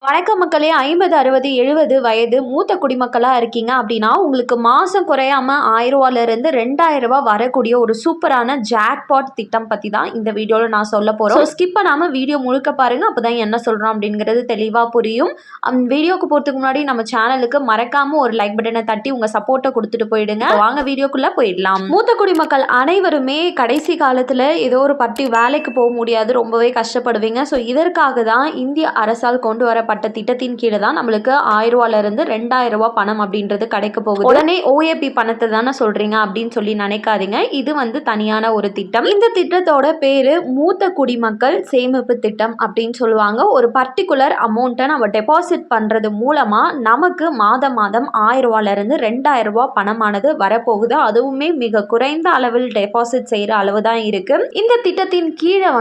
வணக்கம் மக்களே. 50, 60, 70 வயது மூத்த குடிமக்களாக இருக்கீங்க அப்படின்னா உங்களுக்கு மாதம் குறையாமல் ரூ. 1000 ரூ. 2000 வரக்கூடிய ஒரு சூப்பரான ஜாக்பாட் திட்டம் பற்றி தான் இந்த வீடியோவில் நான் சொல்ல போகிறோம். ஸோ ஸ்கிப் பண்ணாமல் வீடியோ முழுக்க பாருங்கள், அப்போ தான் என்ன சொல்கிறோம் அப்படிங்கிறது தெளிவாக புரியும். வீடியோக்கு போகிறதுக்கு முன்னாடி நம்ம சேனலுக்கு மறக்காமல் ஒரு லைக் பட்டனை தட்டி உங்கள் சப்போர்ட்டை கொடுத்துட்டு போயிடுங்க. வாங்க வீடியோக்குள்ளே போயிடலாம். மூத்த குடிமக்கள் அனைவருமே கடைசி காலத்தில் ஏதோ ஒரு வேலைக்கு போக முடியாது, ரொம்பவே கஷ்டப்படுவீங்க. ஸோ இதற்காக தான் இந்திய அரசால் கொண்டு வரப்பட்ட திட்டத்தின் கீழே தான் நம்மளுக்கு ரூ. 1000 பணம் அப்படின்றது கிடைக்க போகுது. உடனே ஓஏபி பணத்தை தானே சொல்றீங்க அப்படின்னு சொல்லி நினைக்காதீங்க. இது தனியான ஒரு திட்டம். இந்த திட்டத்தோட பேரு மூத்த குடிமக்கள் சேமிப்பு திட்டம் அப்படின்னு சொல்லுவாங்க. ஒரு பர்டிகுலர் அமௌண்ட்டை நம்ம டெபாசிட் பண்றது மூலமா நமக்கு மாதம் மாதம் ரூ. 2000 பணமானது வரப்போகுது. அதுவுமே மிக குறைந்த அளவில் டெபாசிட் செய்யற அளவு தான் இருக்கு. இந்த திட்டத்தின் கீழே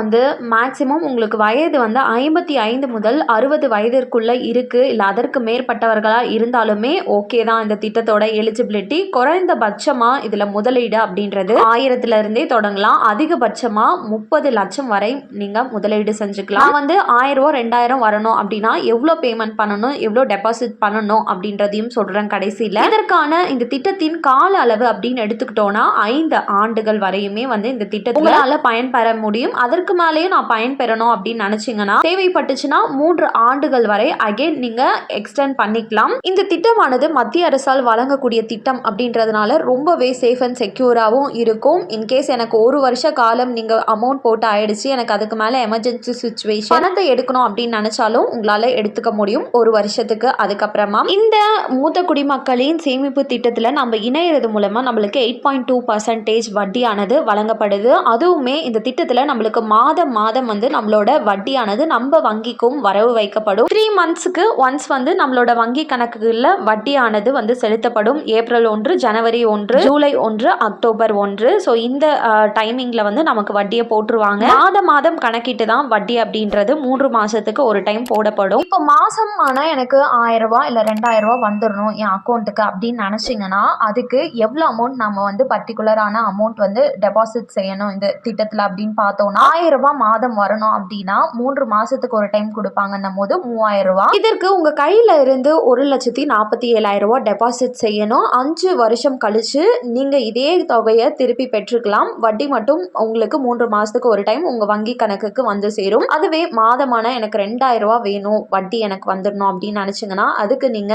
மேக்சிமம் உங்களுக்கு வயது 55 முதல் 60 வயதிற்குள்ள இருக்கு, இல்ல அதற்கு மேற்பட்டவர்களா இருந்தாலுமே ஓகே தான். இந்த திட்டத்தோட எலிஜிபிலிட்டி குறைந்தபட்சமா இதுல முதலீடு அப்படின்றது 1000 இருந்தே தொடங்கலாம். அதிகபட்சமா 30 லட்சம் வரை நீங்க முதலீடு செஞ்சுக்கலாம். 1000 2000 வரணும் அப்படின்னா எவ்வளவு பேமெண்ட் பண்ணணும், எவ்வளவு டெபாசிட் பண்ணணும் அப்படின்றதையும் சொல்றேன் கடைசியில. இதற்கான இந்த திட்டத்தின் கால அளவு அப்படின்னு எடுத்துக்கிட்டோம்னா 5 ஆண்டுகள் வரையுமே இந்த திட்டத்தால பயன்பெற முடியும். அதற்கு மேலேயும் நான் பயன்பெறணும் அப்படின்னு நினைச்சீங்கன்னா தேவைப்பட்டுச்சுன்னா 3 ஆண்டுகள் வரை அகைன் நீங்க எக்ஸ்டெண்ட் பண்ணிக்கலாம். இந்த திட்டமானது மத்திய அரசால் வழங்கக்கூடிய திட்டம் அப்படின்றதுனால ரொம்பவே சேஃப் அண்ட் செக்யூராகவும் இருக்கும். இன்கேஸ் எனக்கு ஒரு வருஷ காலம் நீங்க அமௌண்ட் போட்டு ஆயிடுச்சு, எனக்கு அதுக்கு மேல எமர்ஜென்சி சிச்சுவேஷன் பணத்தை எடுக்கணும் அப்படின்னு நினைச்சாலும் உங்களால எடுத்துக்க முடியும் ஒரு வருஷத்துக்கு. அதுக்கப்புறமா இந்த மூத்த குடிமக்களின் சேமிப்பு திட்டத்துல நம்ம இணையறது மூலமா நம்மளுக்கு 8.2% வட்டியானது வழங்கப்படுது. அதுவுமே இந்த திட்டத்துல நம்மளுக்கு மாதம் மாதம் நம்மளோட வட்டியானது நம்ம வங்கிக்கும் வரவு வைக்கப்படும். 3 மந்த்ஸ்க்கு ஒன்ஸ் நம்மளோட வங்கி கணக்குகளில் வட்டியானது செலுத்தப்படும். ஏப்ரல் 1, ஜனவரி 1, ஜூலை 1, அக்டோபர் 1. ஸோ இந்த டைமிங்ல நமக்கு வட்டியை போட்டுருவாங்க. மாதம் கணக்கிட்டு தான் வட்டி அப்படின்றது 3 மாசத்துக்கு ஒரு டைம் போடப்படும். இப்போ மாசம் ஆனால் எனக்கு ரூ. 1000 இல்லை ரூ. 2000 வந்துடணும் என் அக்கௌண்ட்டுக்கு அப்படின்னு நினைச்சீங்கன்னா அதுக்கு எவ்வளோ அமௌண்ட் நம்ம பர்டிகுலரான அமௌண்ட் டெபாசிட் செய்யணும் இந்த திட்டத்தில் அப்படின்னு பார்த்தோம்னா ரூ. 1000 மாதம் வரணும் அப்படின்னா 3 மாசத்துக்கு ஒரு டைம் கொடுப்பாங்கன்னும் போது ரூ. 3000. இதற்கு உங்க கையில இருந்து ரூ. 1,47,000 டெபாசிட் செய்யணும். 5 வருஷம் கழிச்சு நீங்க இதே தொகையை திருப்பி பெற்றுக்கலாம். வட்டி மட்டும் உங்களுக்கு 3 மாசத்துக்கு ஒரு டைம் உங்க வங்கி கணக்குக்கு வந்து சேரும். அதுவே மாதமான எனக்கு ரூ. 2000 வேணும், வட்டி எனக்கு வந்துடணும் அப்படின்னு நினைச்சீங்கன்னா அதுக்கு நீங்க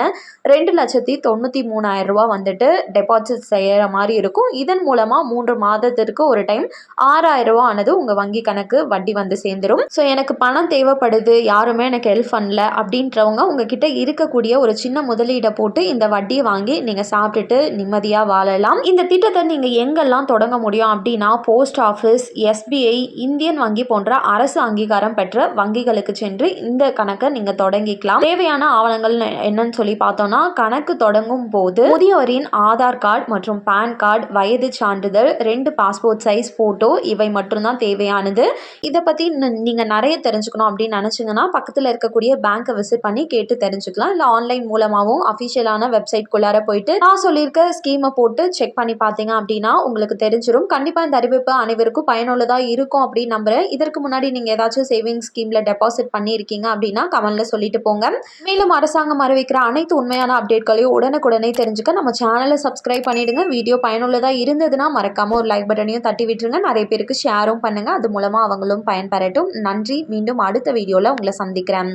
ரூ. 2,93,000 டெபாசிட் செய்யற மாதிரி இருக்கும். இதன் மூலமா 3 மாதத்திற்கு ஒரு டைம் ரூ. 6,000 உங்க வங்கி கணக்கு வட்டி சேர்ந்துரும். ஸோ எனக்கு பணம் தேவைப்படுது, யாருமே எனக்கு ஹெல்ப் பண்ணல அப்படின்றவங்க உங்ககிட்ட இருக்கக்கூடிய ஒரு சின்ன முதலீடை போட்டு இந்த வட்டியை வாங்கி நீங்க சாப்பிட்டுட்டு நிம்மதியா வாழலாம். இந்த திட்டத்தை நீங்க எங்கெல்லாம் தொடங்க முடியும் அப்படின்னா போஸ்ட் ஆஃபீஸ், எஸ்பிஐ, இந்தியன் வங்கி போன்ற அரசு அங்கீகாரம் பெற்ற வங்கிகளுக்கு சென்று இந்த கணக்கை நீங்க தொடங்கிக்கலாம். தேவையான ஆவணங்கள் என்னன்னு சொல்லி பார்த்தோம்னா கணக்கு தொடங்கும் போது முதியவரின் ஆதார் கார்டு மற்றும் பான் கார்டு, வயது சான்றிதழ், 2 பாஸ்போர்ட் சைஸ் போட்டோ இவை மட்டும்தான் தேவையானது. இதை பத்தி நீங்க நிறைய தெரிஞ்சுக்கணும் அப்படின்னு நினைச்சீங்கன்னா பக்கத்துல இருக்கக்கூடிய பேங்கை விசிட் பண்ணி கேட்டு தெரிஞ்சுக்கலாம். இல்லை ஆன்லைன் மூலமாகவும் அஃபிஷியலான வெப்சைட்குள்ளார போயிட்டு நான் சொல்லியிருக்க ஸ்கீமை போட்டு செக் பண்ணி பார்த்தீங்க அப்படின்னா உங்களுக்கு தெரிஞ்சிடும். கண்டிப்பாக இந்த அறிவிப்பு அனைவருக்கும் பயனுள்ளதாக இருக்கும் அப்படின்னு நம்புறேன். இதற்கு முன்னாடி நீங்கள் ஏதாச்சும் சேவிங் ஸ்கீமில் டெபாசிட் பண்ணியிருக்கீங்க அப்படின்னா கமெண்ட்ல சொல்லிட்டு போங்க. மேலும் அரசாங்கம் அறிவிக்கிற அனைத்து உண்மையான அப்டேட்களையும் உடனுக்குடனே தெரிஞ்சுக்க நம்ம சேனலை சப்ஸ்கிரைப் பண்ணிடுங்க. வீடியோ பயனுள்ளதாக இருந்ததுன்னா மறக்காம ஒரு லைக் பட்டனையும் தட்டி விட்டுருங்க. நிறைய பேருக்கு ஷேரும் பண்ணுங்க, அது மூலமாக அவங்களும் பயன்பெறட்டும். நன்றி. மீண்டும் அடுத்த வீடியோவில் உங்களை சந்திக்கிறேன்.